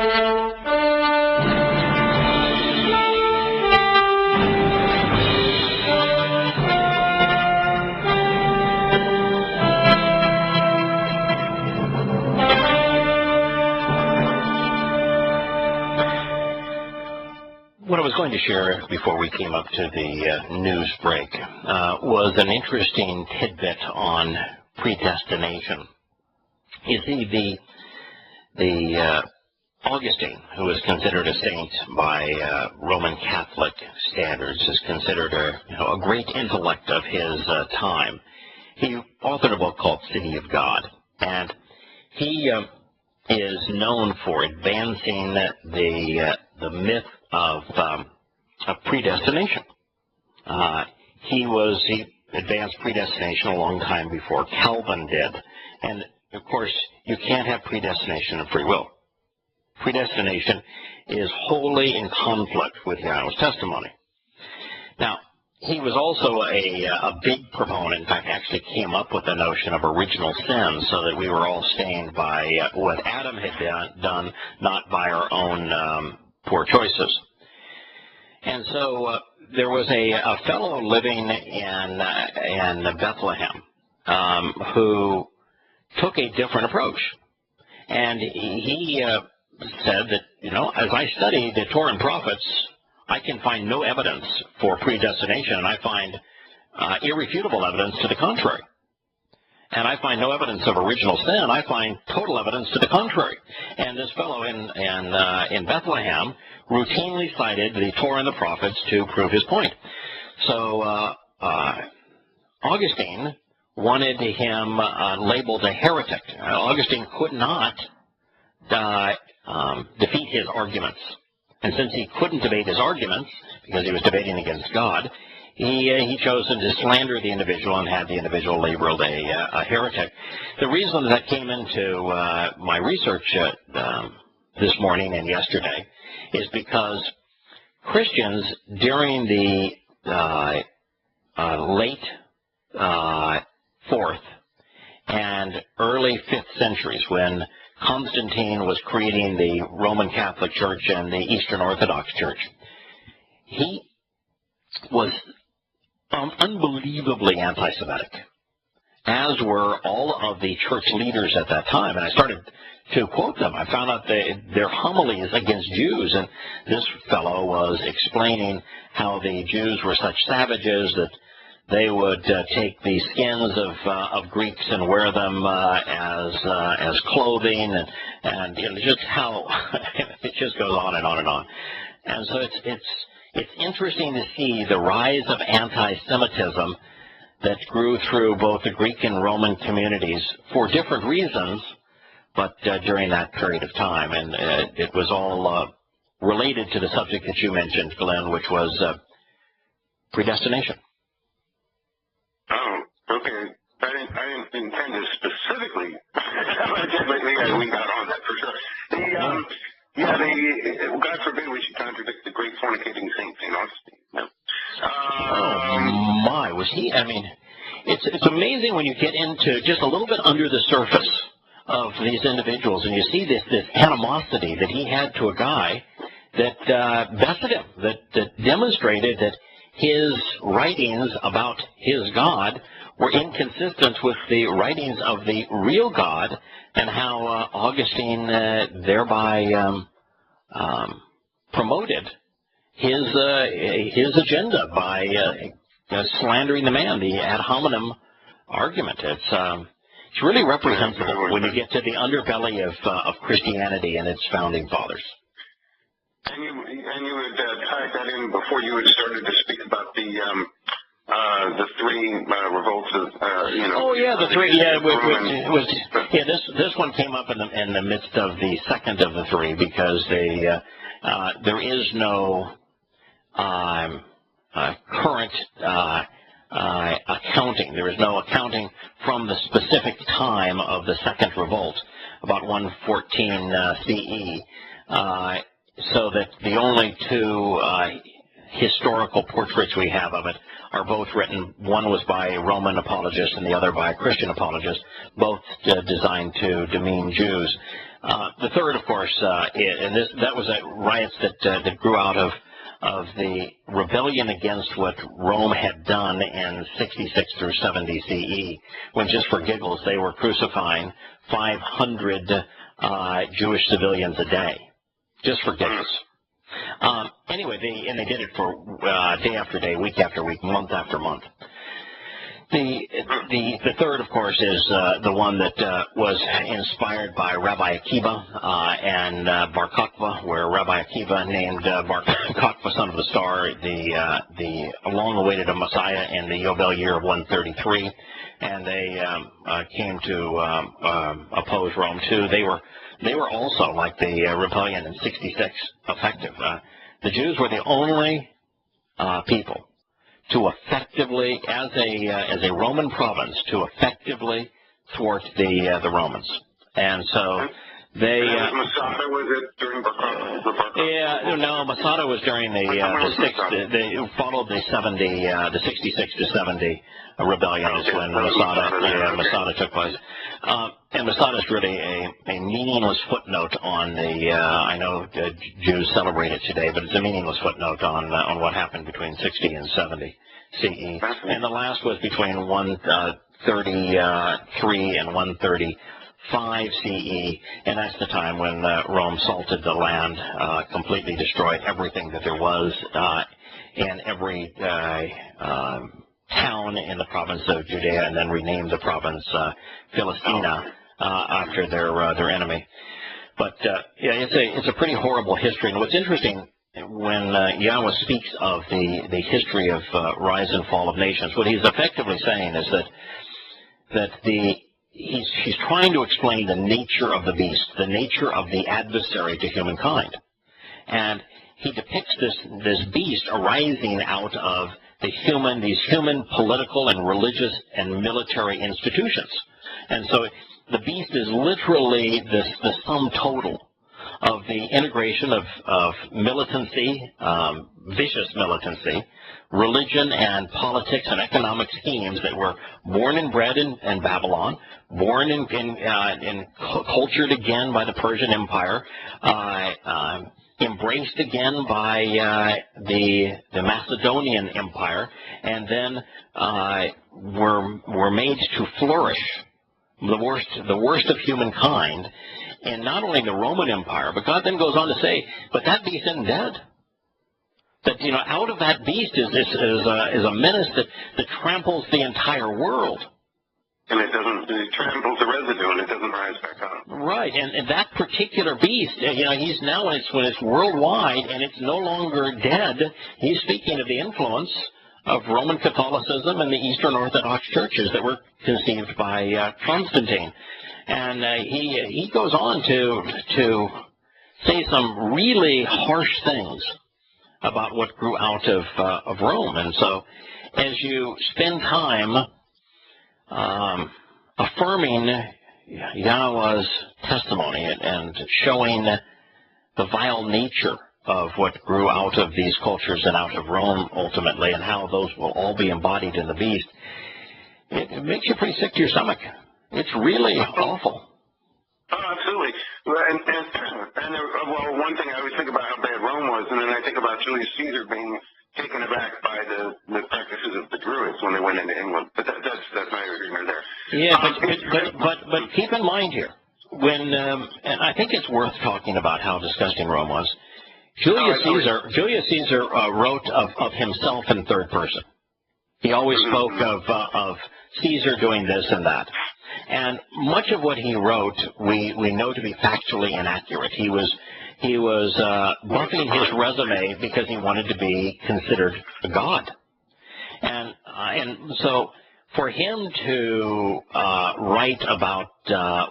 What I was going to share before we came up to the news break was an interesting tidbit on predestination. You see, the Augustine, who is considered a saint by Roman Catholic standards, is considered a great intellect of his time. He authored a book called City of God, and he is known for advancing the myth of predestination. He advanced predestination a long time before Calvin did, and of course you can't have predestination and free will. Predestination is wholly in conflict with Yahweh's testimony. Now, he was also a big proponent, in fact actually came up with the notion of original sin, so that we were all stained by what Adam had done, not by our own poor choices. And so there was a fellow living in Bethlehem who took a different approach. And he said that, as I study the Torah and prophets, I can find no evidence for predestination, and I find irrefutable evidence to the contrary. And I find no evidence of original sin. I find total evidence to the contrary. And this fellow in Bethlehem routinely cited the Torah and the prophets to prove his point. So Augustine wanted him labeled a heretic. Augustine could not defeat his arguments. And since he couldn't debate his arguments, because he was debating against God, he chose to slander the individual and had the individual labeled a heretic. The reason that came into my research this morning and yesterday is because Christians during the late 4th and early 5th centuries, when Constantine was creating the Roman Catholic Church and the Eastern Orthodox Church, he was unbelievably anti-Semitic, as were all of the church leaders at that time. And I started to quote them. I found out their homilies against Jews, and this fellow was explaining how the Jews were such savages that they would take the skins of Greeks and wear them as clothing, and just how it just goes on and on and on. And so it's interesting to see the rise of anti-Semitism that grew through both the Greek and Roman communities for different reasons, but during that period of time. And it was all related to the subject that you mentioned, Glenn, which was predestination. Oh, okay. I didn't intend to specifically, but we got on that for sure. God forbid we should contradict the great fornicating saint, St. Augustine. No. Oh, my. Was he? I mean, it's amazing when you get into just a little bit under the surface of these individuals, and you see this animosity that he had to a guy that bested him, that demonstrated that his writings about his God were inconsistent with the writings of the real God, and how Augustine thereby promoted his agenda by slandering the man, the ad hominem argument. It's really reprehensible when you get to the underbelly of Christianity and its founding fathers. And you had tied that in before you had started to speak about the three revolts of Oh yeah, the three. Yeah, this one came up in the midst of the second of the three, because there is no current accounting. There is no accounting from the specific time of the second revolt, about 114 CE. So that the only two historical portraits we have of it are both written. One was by a Roman apologist and the other by a Christian apologist, both designed to demean Jews. The third, of course, and that was riots that grew out of the rebellion against what Rome had done in 66 through 70 CE, when just for giggles they were crucifying 500 Jewish civilians a day, just for giggles. Anyway, they did it for day after day, week after week, month after month. The third, of course, is the one that was inspired by Rabbi Akiva and Bar Kokhba, where Rabbi Akiva named Bar Kokhba, son of the star, the long-awaited Messiah in the Yobel year of 133, and they came to oppose Rome too. They were also, like the rebellion in 66, effective. The Jews were the only people to effectively, as a Roman province, to effectively thwart the Romans, and so they. Masada, was it during Bar Kokhba? Yeah, no, Masada was during the They followed the 66 to 70 rebellions when Masada took place. And Masada is really a meaningless footnote on the. I know Jews celebrate it today, but it's a meaningless footnote on what happened between 60 and 70 CE. And the last was between 133 and 135 CE, and that's the time when Rome salted the land, completely destroyed everything that there was in every town in the province of Judea, and then renamed the province Philistina after their enemy. But it's a pretty horrible history. And what's interesting, when Yahweh speaks of the history of rise and fall of nations, what he's effectively saying is that he's trying to explain the nature of the beast, the nature of the adversary to humankind, and he depicts this beast arising out of these human political and religious and military institutions. And so the beast is literally the sum total of the integration of militancy, vicious militancy, religion and politics and economic schemes that were born and bred in Babylon, born and cultured again by the Persian Empire, embraced again by the Macedonian Empire, and then were made to flourish, the worst of humankind, in not only the Roman Empire, but God then goes on to say, but that beast isn't dead. That, out of that beast is a menace that tramples the entire world. And it tramples the residue, and it doesn't rise back up. Right, and that particular beast, he's now, when it's worldwide, and it's no longer dead, he's speaking of the influence of Roman Catholicism and the Eastern Orthodox churches that were conceived by Constantine. And he goes on to say some really harsh things about what grew out of Rome. And so as you spend time affirming Yahweh's testimony and showing the vile nature of what grew out of these cultures and out of Rome ultimately, and how those will all be embodied in the beast, it makes you pretty sick to your stomach. It's really awful. Oh, absolutely. Well, one thing I always think about how bad Rome was, and then I think about Julius Caesar being taken aback by the practices of the Druids when they went into England. But that's neither here nor there. Yeah, but keep in mind here, when and I think it's worth talking about how disgusting Rome was. Julius Caesar wrote of himself in third person. He always spoke of Caesar doing this and that. And much of what he wrote, we know to be factually inaccurate. He was buffing his resume because he wanted to be considered a god. And so for him to write about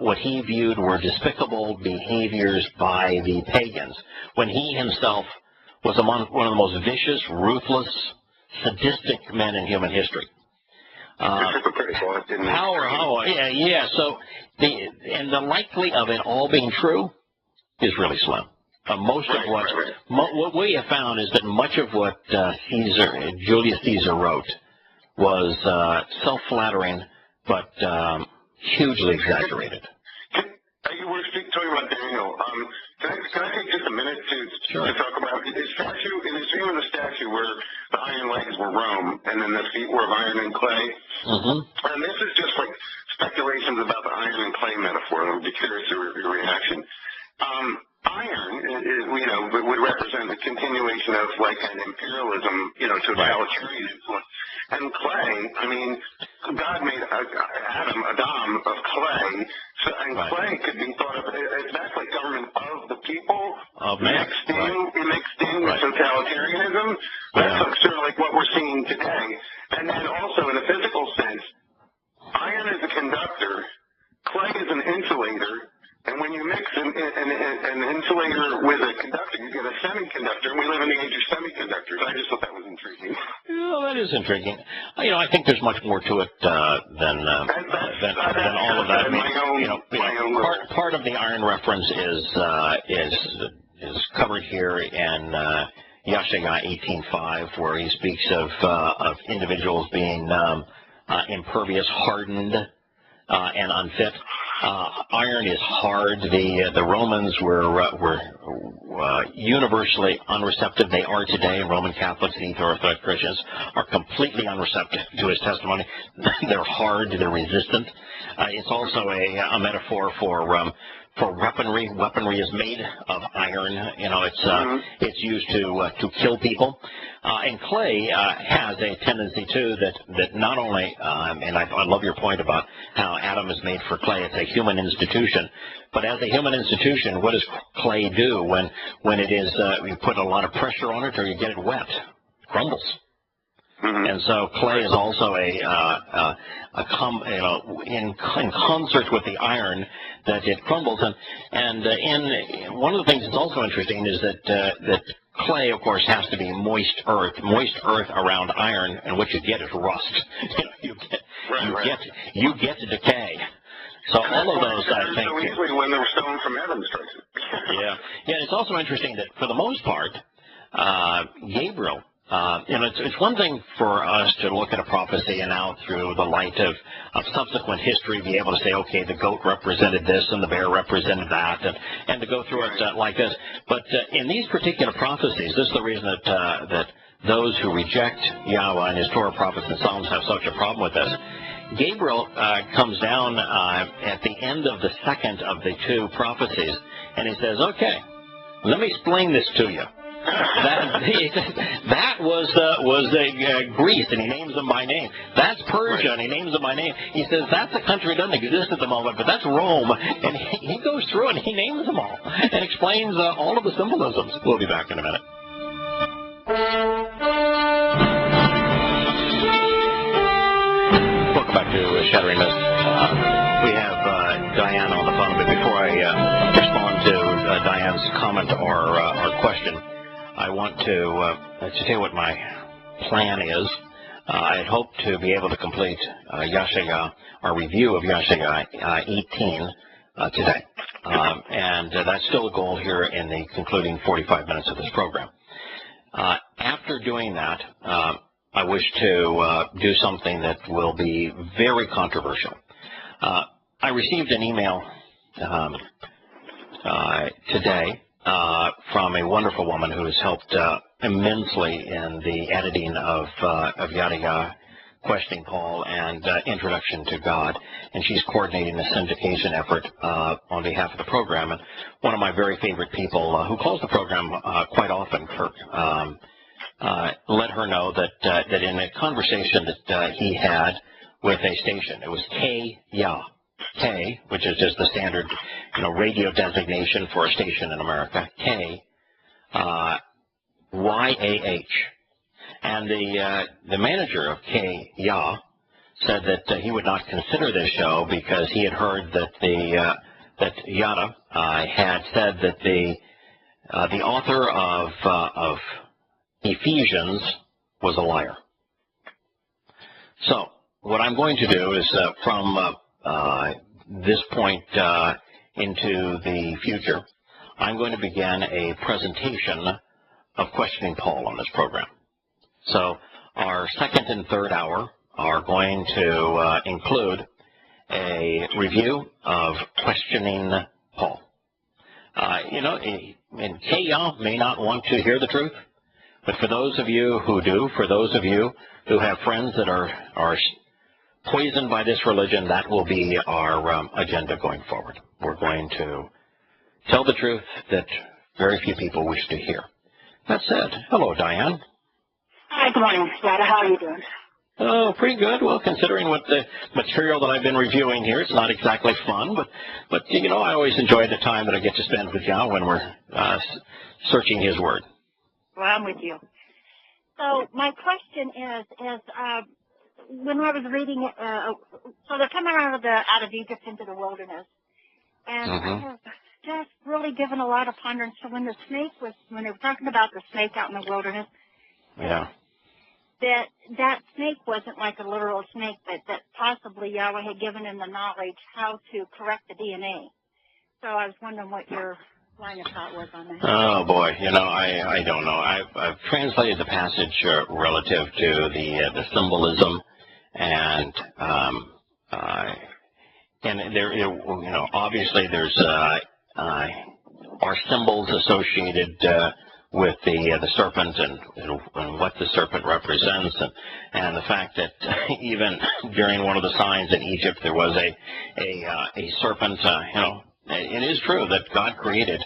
what he viewed were despicable behaviors by the pagans, when he himself was one of the most vicious, ruthless, sadistic men in human history. Yeah. So the likely of it all being true is really slim. Most of what we have found is that much of what Julius Caesar wrote was self-flattering, but hugely exaggerated. I you were talking about Daniel. Can I take just a minute to talk about his statue? In his view of the statue where the iron legs were Rome and then the feet were of iron and clay. Mm-hmm. And this is just like speculations about the iron and clay metaphor. I would be curious to your reaction. Iron, would represent the continuation of like an imperialism, totalitarian influence. And clay, I mean, God made Adam of clay, and clay could be thought of as that's like government of the people, mixed in with totalitarianism. That's sort of like what we're seeing today. And then also in a physical sense, iron is a conductor, clay is an insulator. And when you mix an insulator with a conductor, you get a semiconductor, and we live in the age of semiconductors. I just thought that was intriguing. Well, that is intriguing. I think there's much more to it than all of that. I mean, part of the iron reference is covered here in Yashaya 18:5, where he speaks of individuals being impervious, hardened, and unfit. Iron is hard. The Romans were universally unreceptive. They are today. Roman Catholics and Orthodox Christians are completely unreceptive to his testimony. They're hard. They're resistant. It's also a metaphor for weaponry. Weaponry is made of iron. It's used to kill people. And clay has a tendency too that not only and I love your point about how Adam is made for clay. It's a human institution, but as a human institution, what does clay do when it is you put a lot of pressure on it or you get it wet? It crumbles. Mm-hmm. And so clay is also in concert with the iron that it crumbles. And one of the things that's also interesting is that clay, of course, has to be moist earth around iron, and what you get is rust. You get decay. So all of those, I think. So easily when they were stolen from Adam's choices. Yeah. It's also interesting that for the most part, Gabriel. It's one thing for us to look at a prophecy and now through the light of subsequent history be able to say, okay, the goat represented this and the bear represented that, and to go through it like this. But in these particular prophecies, this is the reason that those who reject Yahweh and his Torah, prophets, and Psalms have such a problem with this. Gabriel comes down at the end of the second of the two prophecies, and he says, okay, let me explain this to you. That was Greece, and he names them by name. That's Persia, and he names them by name. He says that's a country that doesn't exist at the moment, but that's Rome. And he goes through and he names them all and explains all of the symbolisms. We'll be back in a minute. Welcome back to Shattering Mist. We have Diane on the phone, but before I respond to Diane's comment or question, I want to tell you what my plan is. I had hoped to be able to complete our review of Yashaya 18 today. And that's still a goal here in the concluding 45 minutes of this program. After doing that, I wish to do something that will be very controversial. I received an email today from a wonderful woman who has helped immensely in the editing of Yada Questioning Paul and Introduction to God, and she's coordinating the syndication effort on behalf of the program. And one of my very favorite people who calls the program quite often, Kirk, let her know that in a conversation that he had with a station, it was K, which is just the standard, radio designation for a station in America, YAH. And the manager of K-YA said that he would not consider this show because he had heard that that Yada had said that the author of Ephesians was a liar. So what I'm going to do is from this point into the future, I'm going to begin a presentation of Questioning Paul on this program. So our second and third hour are going to include a review of Questioning And Kaya may not want to hear the truth, but for those of you who do, for those of you who have friends that are poisoned by this religion, that will be our agenda going forward. We're going to tell the truth that very few people wish to hear. That said, hello, Diane. Hi, good morning, Shatter. How are you doing? Oh, pretty good. Well, considering what the material that I've been reviewing here, it's not exactly fun, but I always enjoy the time that I get to spend with John when we're searching his word. Well, I'm with you. So my question is when I was reading, so they're coming out of Egypt into the wilderness, and I have just really given a lot of ponderance. So when they were talking about the snake out in the wilderness, yeah. That snake wasn't like a literal snake, but that possibly Yahweh had given him the knowledge how to correct the DNA. So I was wondering what your line of thought was on that. Oh boy, I don't know. I've translated the passage relative to the symbolism, and there, obviously there's are symbols associated with the serpent and what the serpent represents, and the fact that even during one of the signs in Egypt there was a serpent. It is true that God created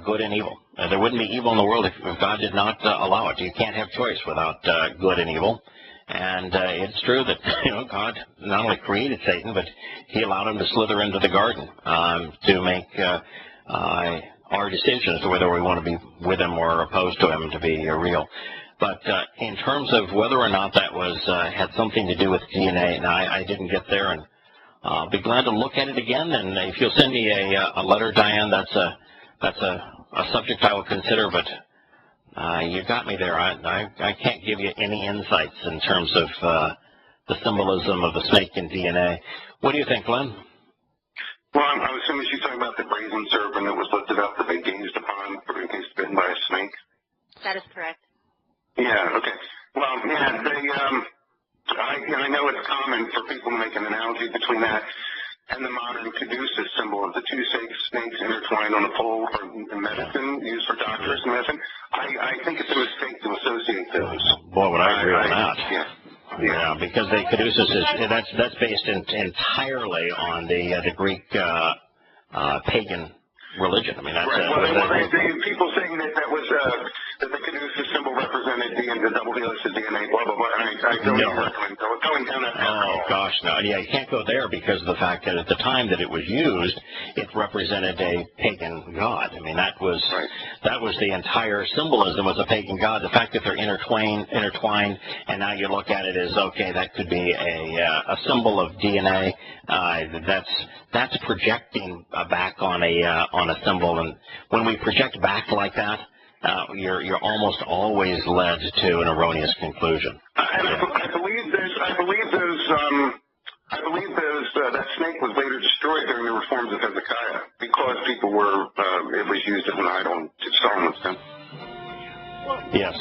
good and evil. There wouldn't be evil in the world if God did not allow it. You can't have choice without good and evil. And it's true that God not only created Satan, but He allowed him to slither into the garden to make our decisions as to whether we want to be with him or opposed to him to be real. But in terms of whether or not that was had something to do with DNA, and I didn't get there, and I'll be glad to look at it again. And if you'll send me a letter, Diane, that's a subject I will consider. But you got me there. I can't give you any insights in terms of the symbolism of the snake and DNA. What do you think, Glenn? Well, I'm assuming she's talking about the brazen serpent that was lifted up that they gazed upon in case bitten by a snake. That is correct. Yeah, okay. Well, yeah, I know it's common for people to make an analogy between that and the modern caduceus symbol of the two snakes intertwined on a pole for medicine, used for doctors and medicine. I think it's a mistake to associate those. Boy, would I agree on that. Yeah. Yeah, because the caduceus that's based entirely on the Greek pagan religion. I mean, that's right. People saying that was that the caduceus symbol represented the double helix of DNA, blah blah blah. I don't recommend going down that path. Oh gosh, no, yeah, you can't go there because of the fact that at the time that it was used, it represented a pagan god. I mean, that was the entire symbolism was a pagan god. The fact that they're intertwined, and now you look at it as okay, that could be a symbol of DNA. That's projecting back on a symbol, and when we project back like that, you're almost always led to an erroneous conclusion. I believe that snake was later destroyed during the reforms of Hezekiah because people were it was used as an idol to Solomon's temple. Well, yes.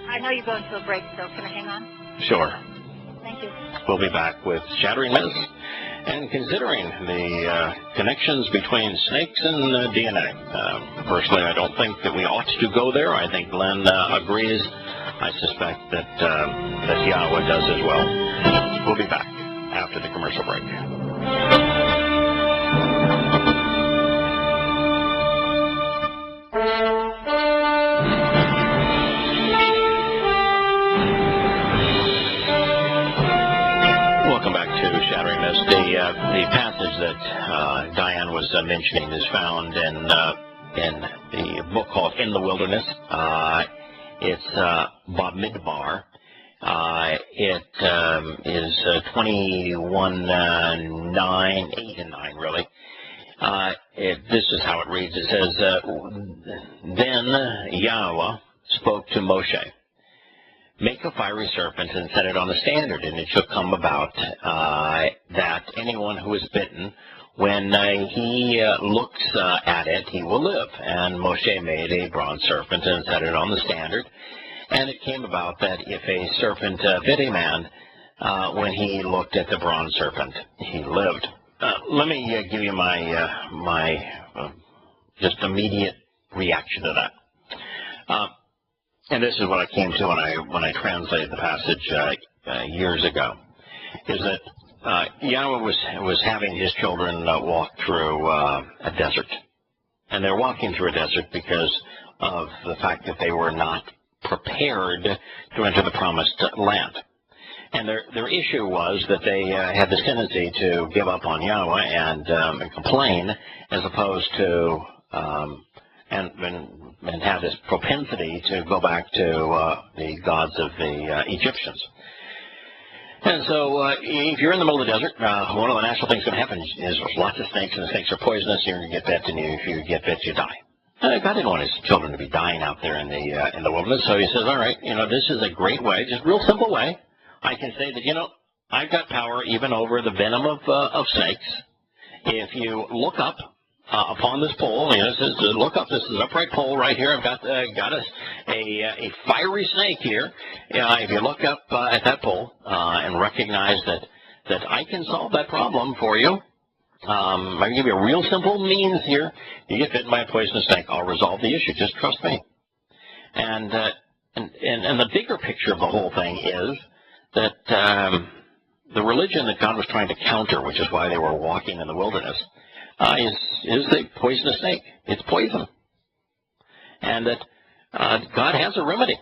I know you're going to a break, so can I hang on? Sure. Thank you. We'll be back with Shattering Myths and considering the connections between snakes and DNA. Personally, I don't think that we ought to go there. I think Glenn agrees. I suspect that Yahweh does as well. We'll be back after the commercial break. Welcome back to Shattering Myths. The passage that Diane was mentioning is found in the book called In the Wilderness. It's Bamidbar. It is 21:9, 8 and 9 really. This is how it reads. It says, Then Yahweh spoke to Moshe, make a fiery serpent and set it on the standard, and it shall come about that anyone who is bitten, when he looks at it, he will live. And Moshe made a bronze serpent and set it on the standard. And it came about that if a serpent bit a man, when he looked at the bronze serpent, he lived. Let me give you my just immediate reaction to that. And this is what I came to when I translated the passage years ago, is that Yahweh was having his children walk through a desert. And they're walking through a desert because of the fact that they were not prepared to enter the promised land. And their issue was that they had this tendency to give up on Yahweh and complain, as opposed to and have this propensity to go back to the gods of the Egyptians. And so if you're in the middle of the desert, one of the natural things that can happen is there's lots of snakes, and the snakes are poisonous. You're going to get bit, and if you get bit, you die. God didn't want his children to be dying out there in the wilderness, so he says, all right, this is a great way, just a real simple way. I can say that, I've got power even over the venom of snakes. If you look up upon this pole, this is look up. This is an upright pole right here. I've got a fiery snake here. If you look up at that pole and recognize that I can solve that problem for you, I can give you a real simple means here. You get bitten by a poisonous snake, I'll resolve the issue. Just trust me. And the bigger picture of the whole thing is that the religion that God was trying to counter, which is why they were walking in the wilderness, is the poisonous snake. It's poison. And that God has a remedy,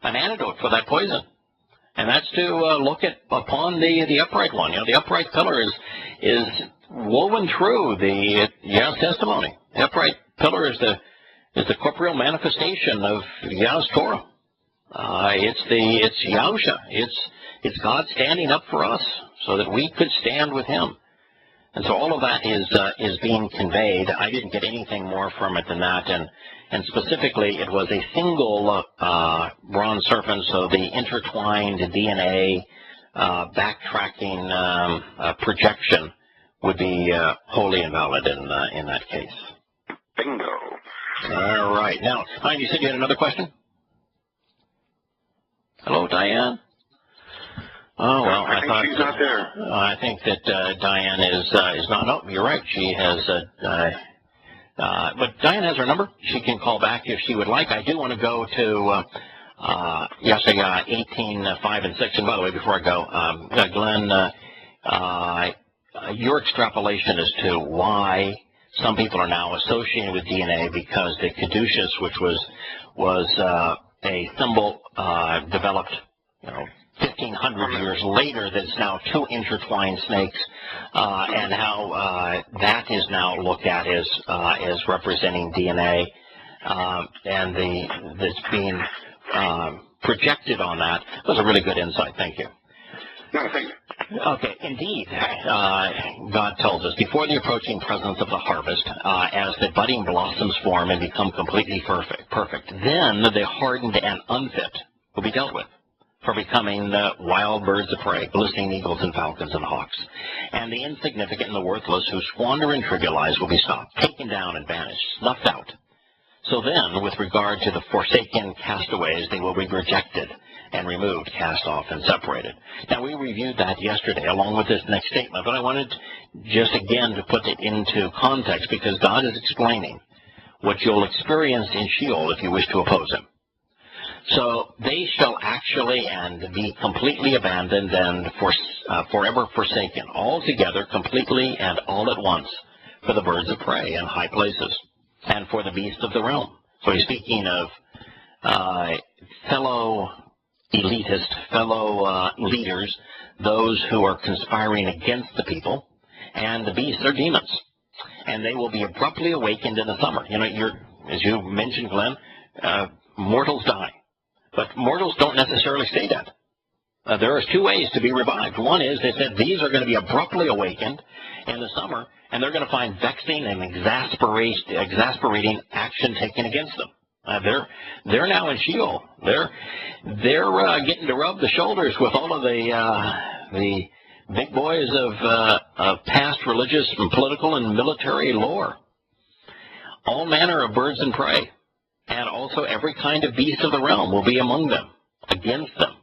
an antidote for that poison. And that's to look upon the upright one. The upright pillar is woven through the Yah's testimony. The upright pillar is the corporeal manifestation of Yah's Torah. It's Yahusha. It's God standing up for us so that we could stand with him. And so all of that is being conveyed. I didn't get anything more from it than that. And specifically, it was a single bronze serpent, so the intertwined DNA backtracking projection would be wholly invalid in that case. Bingo. All right. Now, you said you had another question? Hello, Diane? Oh, well, I think she's not there. I think that Diane is not. No, you're right. She has. But Diane has her number. She can call back if she would like. I do want to go to 18, 5, and 6. And by the way, before I go, Glenn, your extrapolation as to why some people are now associated with DNA, because the caduceus, which was a symbol developed, 1,500 years later, that's now two intertwined snakes, and how that is now looked at as representing DNA, and that's being projected on that was a really good insight. Thank you. No, thank you. Okay, indeed, God tells us, before the approaching presence of the harvest, as the budding blossoms form and become completely perfect, then the hardened and unfit will be dealt with for becoming wild birds of prey, glistening eagles and falcons and hawks. And the insignificant and the worthless who squander and trivialize will be stopped, taken down and banished, snuffed out. So then, with regard to the forsaken castaways, they will be rejected and removed, cast off, and separated. Now, we reviewed that yesterday along with this next statement, but I wanted just again to put it into context, because God is explaining what you'll experience in Sheol if you wish to oppose him. So they shall actually and be completely abandoned and forever forsaken, altogether, completely and all at once, for the birds of prey in high places, and for the beasts of the realm. So he's speaking of fellow elitist, fellow leaders, those who are conspiring against the people, and the beasts are demons. And they will be abruptly awakened in the summer. As you mentioned, Glenn, mortals die. But mortals don't necessarily stay dead. There are two ways to be revived. One is, they said, these are going to be abruptly awakened in the summer, and they're going to find vexing and exasperating action taken against them. They're now in Sheol. They're getting to rub the shoulders with all of the big boys of past religious and political and military lore. All manner of birds and prey, and also every kind of beast of the realm will be among them, against them,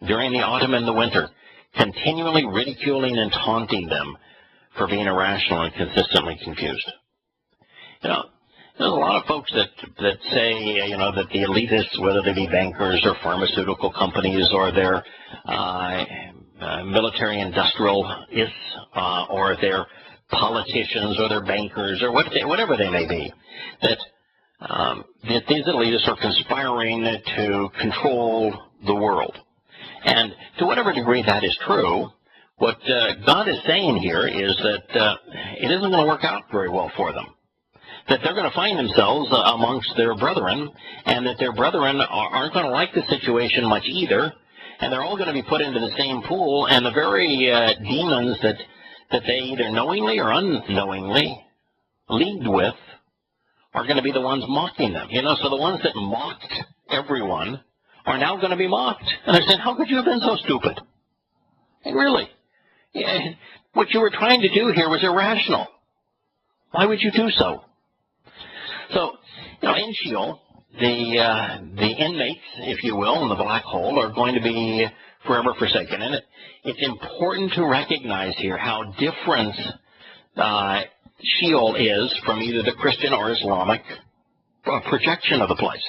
during the autumn and the winter, continually ridiculing and taunting them for being irrational and consistently confused. There's a lot of folks that say, that the elitists, whether they be bankers or pharmaceutical companies or their military industrialists or their politicians or their bankers or whatever they may be, that these elitists are conspiring to control the world. And to whatever degree that is true, what God is saying here is that it isn't going to work out very well for them. That they're going to find themselves amongst their brethren, and that their brethren aren't going to like the situation much either, and they're all going to be put into the same pool, and the very demons that they either knowingly or unknowingly leagued with are going to be the ones mocking them. So the ones that mocked everyone are now going to be mocked. And they're saying, how could you have been so stupid? And really, what you were trying to do here was irrational. Why would you do so? So, in Sheol, the inmates, if you will, in the black hole are going to be forever forsaken. And it's important to recognize here how different Sheol is from either the Christian or Islamic projection of the place.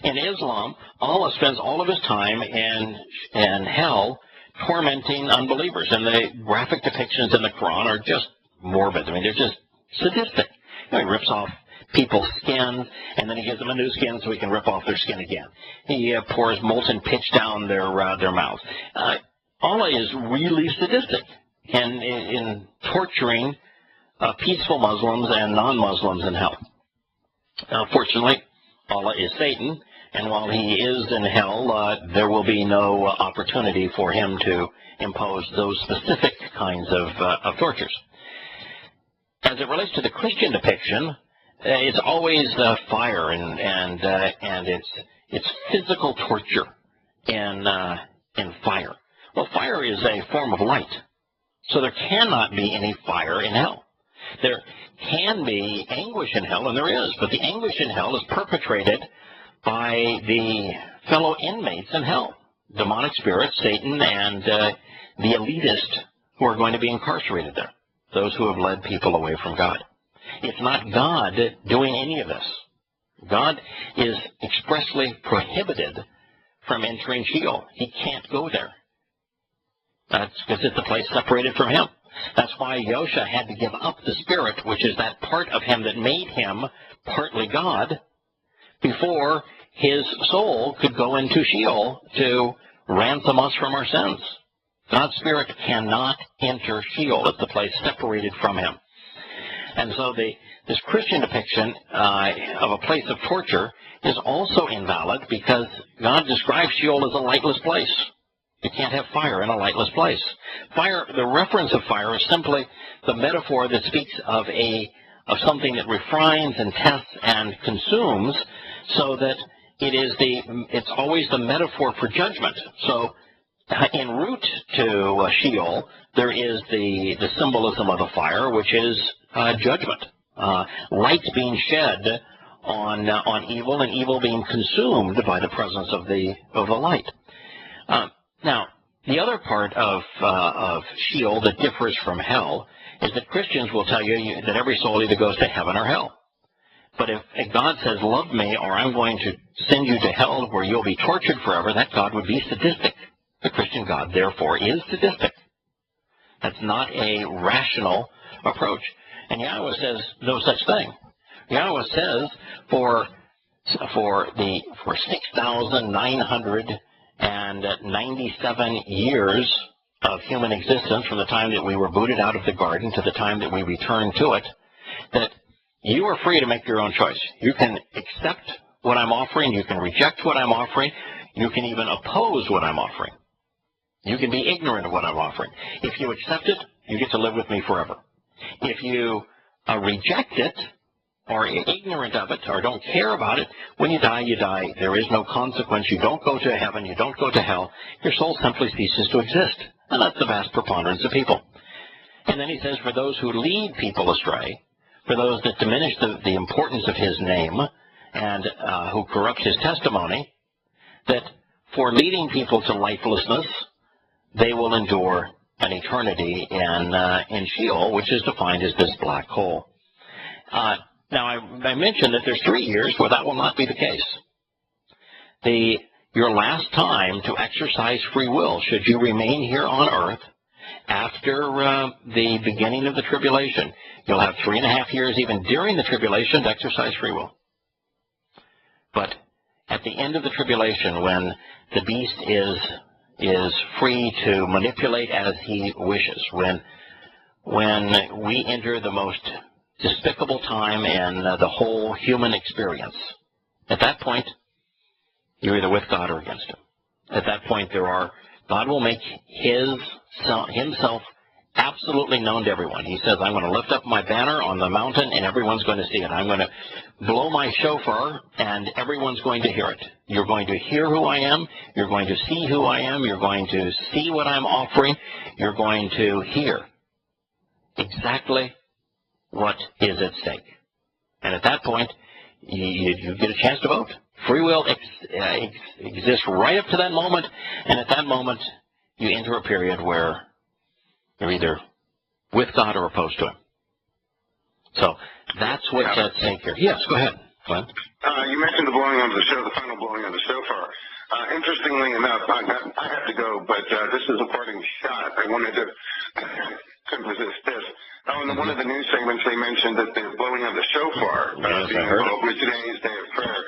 In Islam, Allah spends all of his time in hell tormenting unbelievers, and the graphic depictions in the Quran are just morbid. They're just sadistic. He rips off people's skin, and then he gives them a new skin so he can rip off their skin again. He pours molten pitch down their mouths. Allah is really sadistic in torturing peaceful Muslims and non-Muslims in hell. Fortunately, Allah is Satan, and while he is in hell, there will be no opportunity for him to impose those specific kinds of tortures. As it relates to the Christian depiction, it's always fire and it's physical torture in fire. Well, fire is a form of light, so there cannot be any fire in hell. There can be anguish in hell, and there is, but the anguish in hell is perpetrated by the fellow inmates in hell, demonic spirits, Satan, and the elitist who are going to be incarcerated there, those who have led people away from God. It's not God doing any of this. God is expressly prohibited from entering Sheol. He can't go there. That's because it's a place separated from him. That's why Yosha had to give up the spirit, which is that part of him that made him partly God, before his soul could go into Sheol to ransom us from our sins. God's spirit cannot enter Sheol. It's the place separated from him. And so this Christian depiction of a place of torture is also invalid, because God describes Sheol as a lightless place. You can't have fire in a lightless place. Fire, the reference of fire is simply the metaphor that speaks of something that refines and tests and consumes, so that it's always the metaphor for judgment. So en route to Sheol, there is the symbolism of the fire, which is judgment. Light being shed on evil, and evil being consumed by the presence of the light. Now, the other part of Sheol that differs from hell is that Christians will tell you that every soul either goes to heaven or hell. But if God says, love me, or I'm going to send you to hell where you'll be tortured forever, that God would be sadistic. The Christian God, therefore, is sadistic. That's not a rational approach. And Yahweh says no such thing. Yahweh says for 6,997 years of human existence, from the time that we were booted out of the garden to the time that we returned to it, that you are free to make your own choice. You can accept what I'm offering. You can reject what I'm offering. You can even oppose what I'm offering. You can be ignorant of what I'm offering. If you accept it, you get to live with me forever. If you reject it, or ignorant of it, or don't care about it, when you die, you die. There is no consequence. You don't go to heaven. You don't go to hell. Your soul simply ceases to exist. And that's the vast preponderance of people. And then he says, for those who lead people astray, for those that diminish the importance of his name, and who corrupt his testimony, that for leading people to lifelessness, they will endure an eternity in Sheol, which is defined as this black hole. Now, I mentioned that there's 3 years where that will not be the case. Your last time to exercise free will, should you remain here on earth after the beginning of the tribulation, you'll have 3.5 years even during the tribulation to exercise free will. But at the end of the tribulation, when the beast is free to manipulate as he wishes, when we enter the most despicable time in the whole human experience, at that point, you're either with God or against him. At that point, God will make himself absolutely known to everyone. He says, I'm going to lift up my banner on the mountain, and everyone's going to see it. I'm going to blow my shofar, and everyone's going to hear it. You're going to hear who I am. You're going to see who I am. You're going to see what I'm offering. You're going to hear exactly what is at stake. And at that point, you get a chance to vote. Free will exists right up to that moment, and at that moment, you enter a period where you're either with God or opposed to him. So that's what's at stake here. Yes, go ahead, Glenn. You mentioned the final blowing of the shofar. Interestingly enough, I have to go, but this is a parting shot. I wanted to, couldn't resist this. In one of the news segments, they mentioned that the blowing of the shofar was today's day of prayer.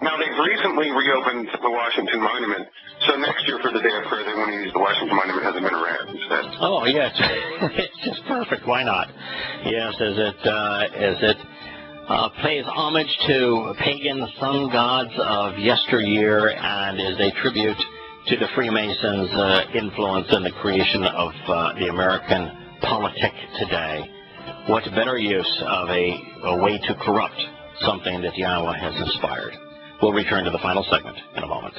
Now, they've recently reopened the Washington Monument, so next year for the Day of Prayer, they want to use the Washington Monument as a minaret instead. Oh, yes. It's just perfect. Why not? Yes, as it pays homage to pagan sun gods of yesteryear and is a tribute to the Freemasons' influence in the creation of the American politic today. What better use of a way to corrupt something that Yahweh has inspired? We'll return to the final segment in a moment.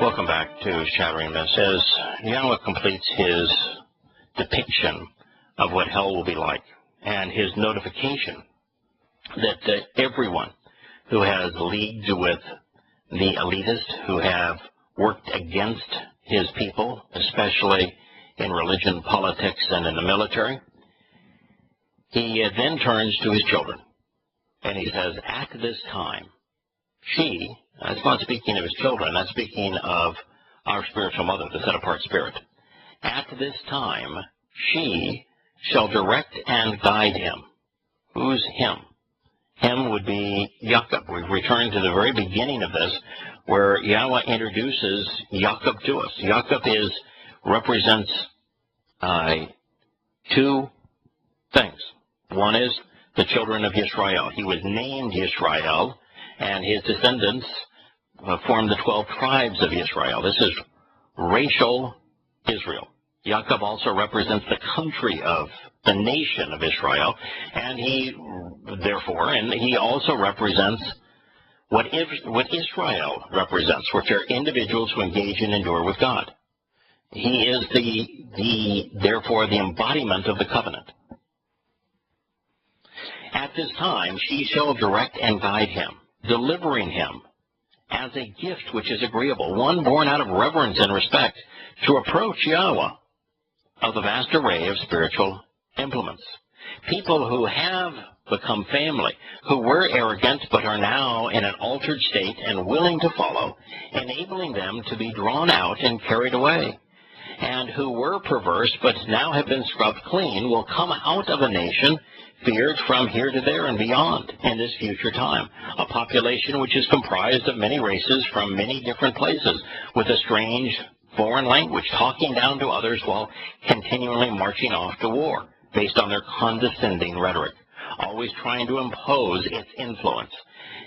Welcome back to Shattering Myths. As Yahweh completes his depiction of what hell will be like and his notification that everyone who has leagued with the elitists, who have worked against his people, especially in religion, politics, and in the military, he then turns to his children, and he says, at this time, that's not speaking of his children, that's speaking of our spiritual mother, the set-apart spirit. At this time, she shall direct and guide him. Who's him? Him would be Jacob. We've returned to the very beginning of this, where Yahweh introduces Jacob to us. Jacob represents two things. One is the children of Israel. He was named Israel, and his descendants form the 12 tribes of Israel. This is racial Israel. Jacob also represents the country of the nation of Israel, and he also represents what Israel represents, which are individuals who engage and endure with God. He is therefore the embodiment of the covenant. At this time, she shall direct and guide him, delivering him as a gift which is agreeable, one born out of reverence and respect, to approach Yahweh of the vast array of spiritual implements. People who have become family, who were arrogant but are now in an altered state and willing to follow, enabling them to be drawn out and carried away. And who were perverse but now have been scrubbed clean will come out of a nation feared from here to there and beyond in this future time, a population which is comprised of many races from many different places, with a strange foreign language, talking down to others while continually marching off to war, based on their condescending rhetoric, always trying to impose its influence,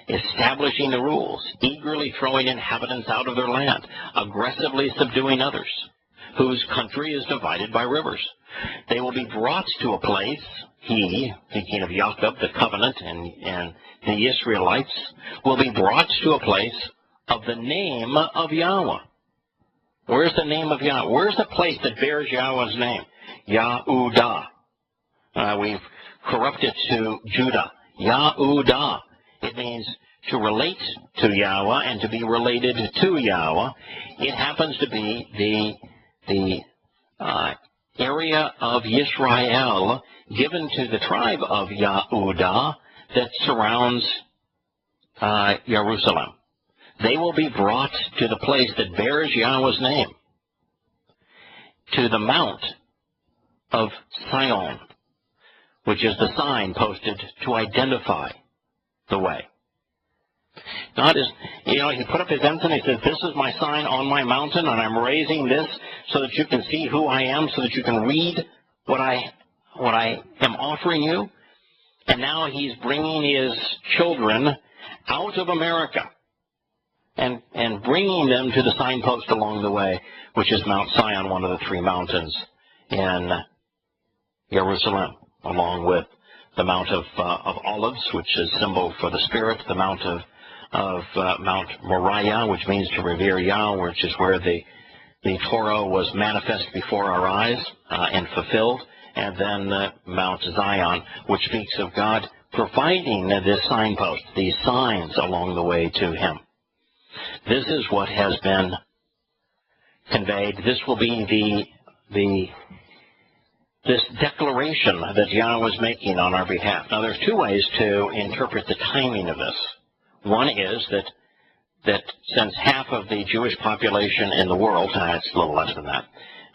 establishing the rules, eagerly throwing inhabitants out of their land, aggressively subduing others, whose country is divided by rivers. They will be brought to a place, thinking of Jacob, the covenant, and the Israelites, will be brought to a place of the name of Yahweh. Where's the name of Yahweh? Where's the place that bears Yahweh's name? Yahudah. We've corrupt it to Judah. Yahudah. It means to relate to Yahweh and to be related to Yahweh. It happens to be the area of Yisrael given to the tribe of Yahudah that surrounds Jerusalem. They will be brought to the place that bears Yahweh's name, to the Mount of Sion, which is the sign posted to identify the way. God is, he put up his ensign, he says, this is my sign on my mountain, and I'm raising this so that you can see who I am, so that you can read what I am offering you. And now he's bringing his children out of America and bringing them to the signpost along the way, which is Mount Sion, one of the three mountains in Jerusalem, along with the Mount of Olives, which is symbol for the Spirit, the Mount of Mount Moriah, which means to revere Yah, which is where the Torah was manifest before our eyes and fulfilled, and then Mount Zion, which speaks of God providing this signpost, these signs along the way to him. This is what has been conveyed. This will be this declaration that Yahweh is making on our behalf. Now, there's two ways to interpret the timing of this. One is that since half of the Jewish population in the world, it's a little less than that,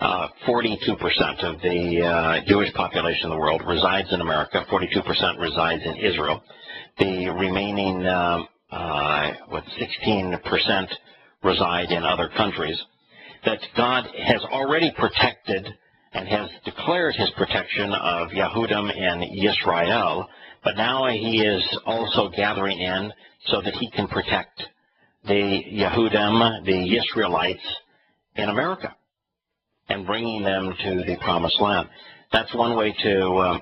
42% of the Jewish population in the world resides in America, 42% resides in Israel. The remaining 16% reside in other countries, that God has already protected and has declared his protection of Yehudim and Yisrael, but now he is also gathering in so that he can protect the Yehudim, the Israelites in America, and bringing them to the Promised Land. That's one way to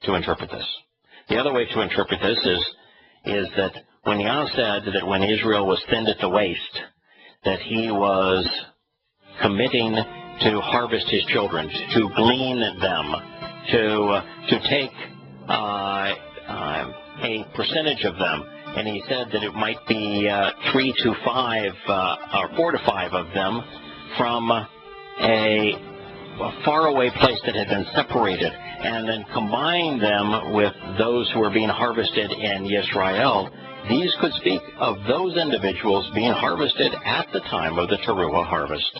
interpret this. The other way to interpret this is that when Yah said that when Israel was thinned at the waist, that he was committing to harvest his children, to glean them, to take a percentage of them. And he said that it might be 3 to 5 or 4 to 5 of them from a faraway place that had been separated, and then combine them with those who were being harvested in Yisrael. These could speak of those individuals being harvested at the time of the Teruah harvest.